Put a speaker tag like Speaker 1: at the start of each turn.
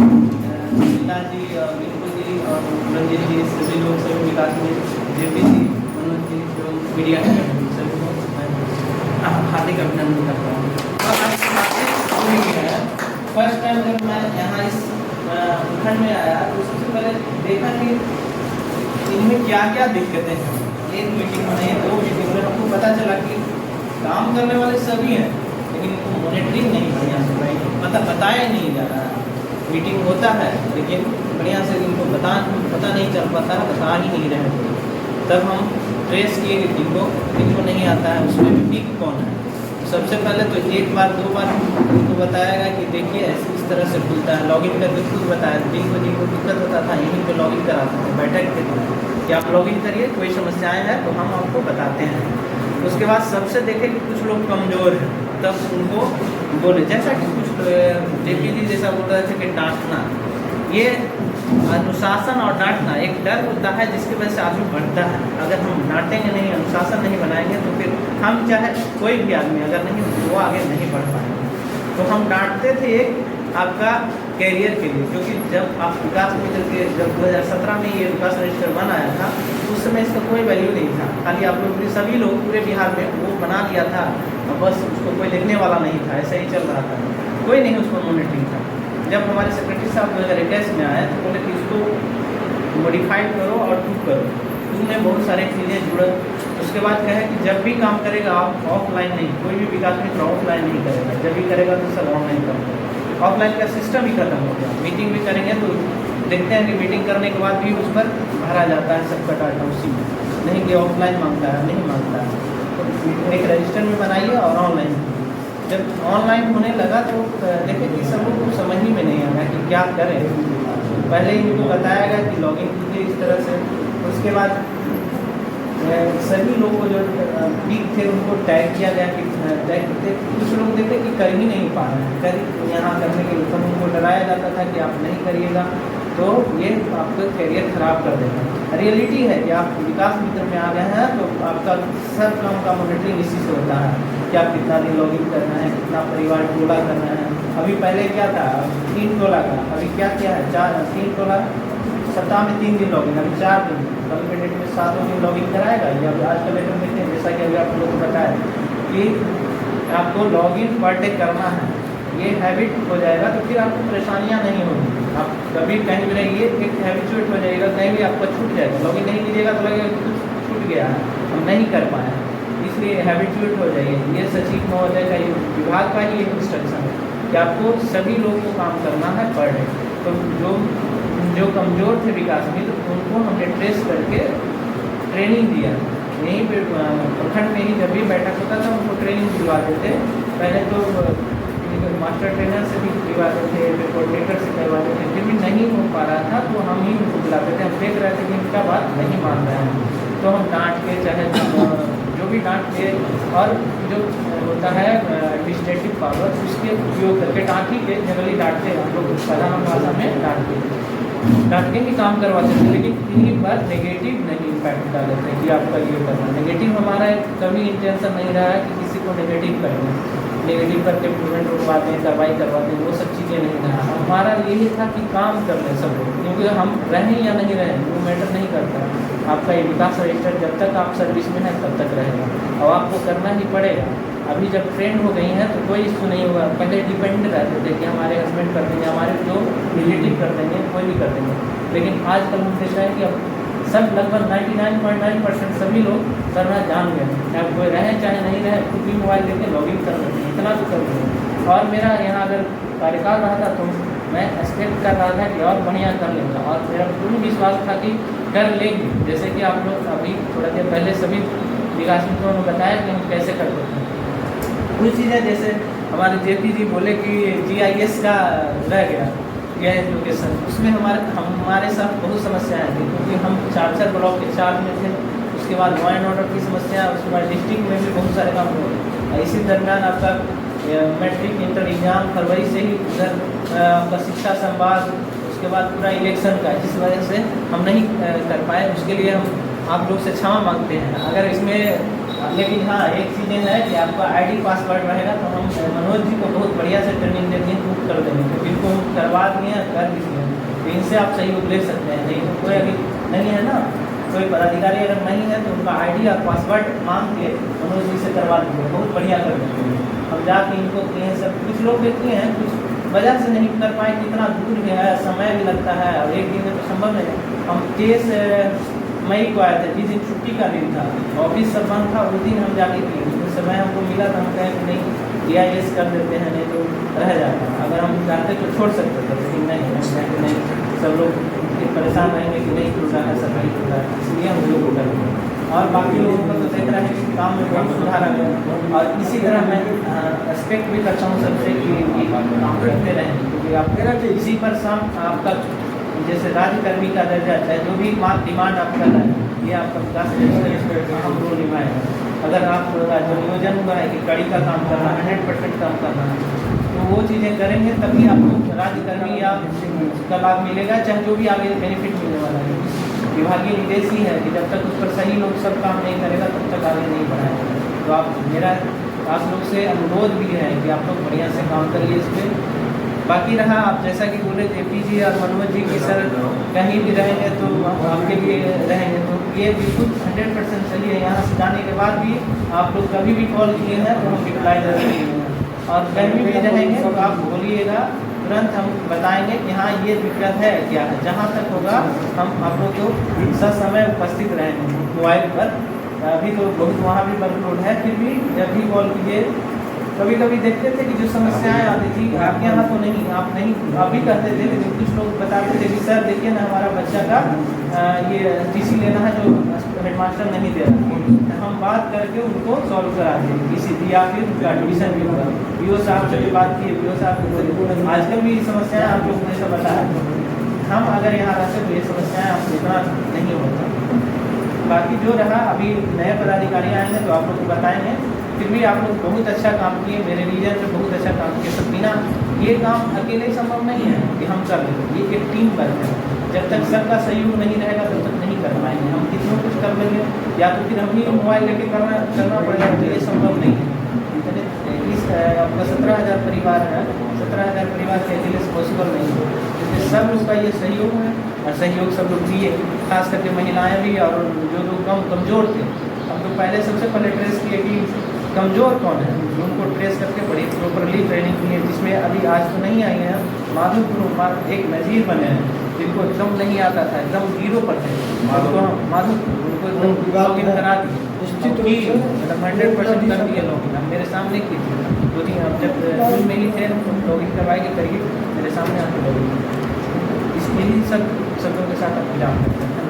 Speaker 1: मीना जी, बिल्कुल जी और रंजीत जी, सभी लोग, सभी विकास में जेपी जी, मनोज जी, जो मीडिया है, सभी लोग मैं हार्दिक अभिनंदन करता हूँ। और आज की बातें हुई है, फर्स्ट टाइम जब मैं यहाँ इस उपखंड में आया तो सबसे पहले देखा कि इनमें क्या क्या दिक्कतें हैं। एक मीटिंग में, दो मीटिंग में हमको पता चला कि काम करने वाले सभी हैं, लेकिन इनको मॉनिटरिंग नहीं बढ़िया से भाई बताया नहीं जा रहा है। मीटिंग होता है लेकिन बढ़िया से इनको पता नहीं चल पाता है, बता ही नहीं रहे थे। तब हम ट्रेस किए कि जिनको नहीं आता है उसमें वीक कौन है। सबसे पहले तो एक बार दो बार उनको बताया गया कि देखिए ऐसे इस तरह से खुलता है, लॉगिन करके खुद बताया। जिनको दिक्कत होता था यहीं पे लॉगिन कराते थे बैठक के दिन कि आप लॉगिन करिए, कोई समस्याएं हैं तो हम आपको बताते हैं। उसके बाद सबसे देखे कि कुछ लोग कमज़ोर हैं, तब उनको बोले, जैसा कि कुछ जेपी जी जैसा बोल रहे थे कि डांटना, ये अनुशासन और डांटना एक डर होता है जिसकी वजह से आदमी बढ़ता है। अगर हम डांटेंगे नहीं, अनुशासन नहीं बनाएंगे तो फिर हम चाहे कोई भी आदमी अगर नहीं वो आगे नहीं बढ़ पाएंगे। तो हम डांटते थे एक आपका कैरियर के लिए, क्योंकि जब आप विकास मित्र के जब 2017 में ये विकास रजिस्टर बनाया था उस समय इसका कोई वैल्यू नहीं था। खाली आप लोग सभी लोग पूरे बिहार में वो बना दिया था, बस उसको कोई देखने वाला नहीं था, ऐसा ही चल रहा था, कोई नहीं उसको मॉनिटरिंग था। जब हमारे सेक्रेटरी साहब 2021 में आए तो बोले कि इसको मॉडिफाइड करो और ठीक करो, उसमें बहुत सारी चीज़ें जुड़े। उसके बाद कहे कि जब भी काम करेगा आप ऑफलाइन नहीं, कोई भी विकास मित्र ऑफलाइन नहीं करेगा, जब भी करेगा तो सब ऑनलाइन करेगा। ऑफलाइन का सिस्टम ही खत्म हो गया। मीटिंग भी करेंगे तो देखते हैं कि मीटिंग करने के बाद भी उस पर भरा जाता है सबका डाटा उसी में, नहीं कि ऑफलाइन मांगता है, नहीं मांगता है। तो एक रजिस्टर में बनाइए और ऑनलाइन। जब ऑनलाइन होने लगा तो देखे कि सब लोग को समझ ही में नहीं आ रहा कि क्या करें। पहले ही उनको बताया गया कि लॉगिन कीजिए इस तरह से। उसके बाद सभी लोग को जो वीक थे उनको टैग किया गया कि टैग करते, कुछ लोग देखे कि कर ही नहीं पा रहे हैं, कर यहाँ करने के लिए तो उनको डराया जाता था कि आप नहीं करिएगा तो ये आपका करियर खराब कर देगा। रियलिटी है कि आप विकास मित्र में आ गए हैं तो आपका सब काम का मॉनिटरिंग इसी से होता है कि आप कितना दिन लॉगिन करना है, कितना परिवार टोला करना है। अभी पहले क्या था 3 टोला का, अभी क्या किया है 3 टोला, सप्ताह में 3 दिन लॉगिन, अभी 4 दिन, कल के डेट में 7 दिन लॉगिन कराएगा। या आज का लेटर देखते हैं जैसा कि अभी आप लोगों को बताया कि आपको लॉगिन पर डे करना है, ये हैबिट हो जाएगा तो फिर आपको परेशानियां नहीं होगी। आप कभी कहीं भी रहिए, एक हैबिचुएट हो जाएगा, कहीं भी आपका छूट जाएगा, लॉगिन नहीं कीजिएगा तो लगेगा कि कुछ छूट गया है, हम नहीं कर पाए, इसलिए हैबिचुएट हो जाइए। ये सचिव महोदय का ये विभाग का ही इंस्ट्रक्शन है कि आपको सभी लोगों को काम करना है पर डे। तो जो कमज़ोर थे विकास मित्र उनको हमने ट्रेस करके ट्रेनिंग दिया। यहीं पे प्रखंड में ही जब भी बैठक होता था उनको ट्रेनिंग दिलवाते थे। पहले तो मास्टर ट्रेनर से भी दिलवाते थे, फिर कोऑर्डिनेटर से करवाते थे, फिर भी नहीं हो पा रहा था तो हम ही उनको बुलाते थे। हम देख रहे थे कि इनका बात नहीं मान रहे हैं तो हम डांट के, चाहे जो भी डांट के, और जो होता है एडमिनिस्ट्रेटिव पावर उसके उपयोग करके डांट ही के, जनरली डांटते हम लोग साधारण भाषा में डांट के ही काम करवाते थे। लेकिन इन्हीं पर नेगेटिव नहीं इम्पैक्ट डालते थे कि आपका ये करना। नेगेटिव हमारा कभी इंटेंशन नहीं रहा है कि किसी को नेगेटिव करना, नेगेटिव करके इम्प्रूवमेंट रुकवाते हैं, कार्रवाई करवाते हैं, वो सब चीज़ें नहीं रहा। हमारा यही था कि काम कर लें सब लोग, क्योंकि हम रहें या नहीं रहें वो मैटर नहीं करता। आपका ये विकास रजिस्टर जब तक आप सर्विस में हैं तब तक रहेगा और आपको करना ही पड़ेगा। अभी जब ट्रेंड हो गई हैं तो कोई इशू नहीं होगा। पहले डिपेंड रहते थे कि हमारे हस्बैंड कर देंगे, हमारे जो रिलेटिव कर देंगे, कोई भी कर देंगे। लेकिन आजकल हम देख रहे हैं कि अब सब लगभग 99.9% सभी लोग करना जान गए हैं। अब कोई रहे चाहे नहीं रहे, खुद भी मोबाइल लेके लॉगिन कर लेते हैं, इतना तो कर देंगे। और मेरा यहाँ अगर कार्यकाल रहा था तो मैं एक्सपेक्ट कर रहा था कि और बढ़िया कर लेंगे, और मेरा पूर्ण विश्वास था कि कर लेंगे। जैसे कि आप लोग अभी थोड़ा देर पहले सभी विकास मित्रों ने बताया कि हम कैसे करते हैं। कुछ चीज़ें जैसे हमारे जेपी जी बोले कि GIS का रह गया, यह एजुकेशन, उसमें हमारे साथ बहुत समस्याएं थी, क्योंकि हम 4 ब्लॉक के 4 में थे। उसके बाद लॉ एंड ऑर्डर की समस्या, उसके बाद डिस्ट्रिक्ट में भी बहुत सारे काम हुए। इसी दरमियान आपका मैट्रिक इंटर एग्जाम फरवरी से ही उधर आपका शिक्षा संवाद, उसके बाद पूरा इलेक्शन का, जिस वजह से हम नहीं कर पाए। उसके लिए हम आप लोग से क्षमा मांगते हैं। अगर इसमें लेकिन हाँ एक चीज़ें है कि आपका आईडी पासवर्ड रहेगा तो हम मनोज जी को बहुत बढ़िया से ट्रेनिंग देते हैं, बुक कर देंगे, तो इनको हम करवा दिए हैं, कर दिए हैं, तो इनसे आप सहयोग ले सकते हैं। नहीं तो कोई अभी नहीं है ना, कोई पदाधिकारी अगर नहीं है तो उनका आईडी और पासवर्ड मांग के मनोज जी से करवा देंगे, बहुत बढ़िया कर देंगे। हम जाके इनको किए सब, कुछ लोग देखते हैं कुछ वजह से नहीं कर पाए, कितना दूर भी है, समय भी लगता है और एक दिन में तो संभव नहीं। हम 23 मई को आए थे, जिस दिन छुट्टी का दिन था, ऑफिस सब बंद था, उस दिन हम जाके किए, उस समय हमको मिला था, हम कहें कि नहीं DIS कर देते हैं, नहीं तो रह जाता, अगर हम चाहते तो छोड़ सकते थे, लेकिन नहीं, हम कहें कि नहीं, सब लोग परेशान रहेंगे कि नहीं खुल रहा है, सब नहीं खुल रहा है, इसलिए हम लोग को करते हैं। और बाकी लोगों को तो देख रहे हैं कि काम में बहुत सुधार आ गया। और इसी तरह मैं एक्सपेक्ट भी करता हूँ सबसे कि काम करते रहें, क्योंकि आप इसी पर शाम आपका जैसे राज्यकर्मी का दर्जा है, जो भी डिमांड आप कर रहे हैं, ये आपका विकास अहम रोल निभाएगा। अगर आप जो नियोजन हुआ है कि कड़ी का काम करना, 100% काम करना है, तो वो चीज़ें करेंगे तभी आपको राज्यकर्मी या का लाभ मिलेगा, चाहे जो भी आगे बेनिफिट मिलने वाला है। विभागीय निर्देश ही है कि जब तक उस पर सही लोग सब काम नहीं करेगा तब तक आगे नहीं बढ़ाएगा। तो आप मेरा आप लोग से अनुरोध भी है कि आप लोग बढ़िया से काम करिए इस पर। बाकी रहा आप जैसा कि बोले JP जी और मनोज जी की सर कहीं भी रहेंगे तो हम आपके लिए रहेंगे, तो ये बिल्कुल 100% सही है। यहाँ से जाने के बाद भी आप लोग कभी भी कॉल किए हैं तो हम रिप्लाई दे रहे हैं, और कहीं भी रहेंगे तो आप बोलिएगा, तुरंत हम बताएंगे कि हाँ ये दिक्कत है क्या है। जहाँ तक होगा हम आप लोग को ससमय उपस्थित रहेंगे मोबाइल पर। अभी तो बहुत वहाँ भी वर्कलोड है, फिर भी जब भी कॉल कीजिए। कभी कभी देखते थे कि जो समस्याएं आती थी आपके यहाँ तो नहीं, आप नहीं अभी कहते थे, लेकिन कुछ लोग बताते थे कि सर देखिए ना हमारा बच्चा का ये TC लेना है जो हेडमास्टर नहीं दे रहा, तो हम बात करके उनको सॉल्व करा दें TC दिया, फिर उनका एडमिशन भी होगा। BO साहब से भी बात की, BO साहब आजकल भी समस्याएँ आप लोग ने सब बताया, हम अगर यहाँ रहते तो ये समस्याएँ आपको इतना नहीं होता। बाकी जो रहा अभी नए पदाधिकारी आएंगे तो आप लोग को बताएंगे। फिर भी आप लोग बहुत अच्छा काम किए, मेरे रीजन में बहुत अच्छा काम किए। सब बिना ये काम अकेले संभव नहीं है कि हम कर लें, ये एक टीम वर्क है। जब तक सबका सहयोग नहीं रहेगा तब तक नहीं कर पाएंगे। हम कितनों कुछ कर लेंगे या तो फिर हम ही मोबाइल लेके करना पड़ेगा, तो ये संभव नहीं है। इस आपका 17,000 परिवार है, 17,000 परिवार के अकेले पॉसिबल नहीं है, इसलिए सब लोग का ये सहयोग है और सहयोग सब लोग दिए, खास करके महिलाएं भी और जो लोग कमज़ोर थे। हम तो पहले सबसे पहले ट्रेस किए कि कमज़ोर कौन है, उनको ट्रेस करके बड़ी प्रॉपरली ट्रेनिंग की है, जिसमें अभी आज तो नहीं आई हैं। माधोपुर एक नज़ीर बने हैं जिनको एकदम नहीं आता था, एकदम 0 पर थे, माधोपुर उनको एकदम लॉगिन करा दिए, मतलब 100% कर दिए लॉगिन। अब मेरे सामने की थी 2-3, अब जब स्कूल में ही थे लॉगिन करवाएंगे करिए, मेरे सामने आके लॉगिन। इसलिए ही सब लोगों के साथ आप काम करते हैं।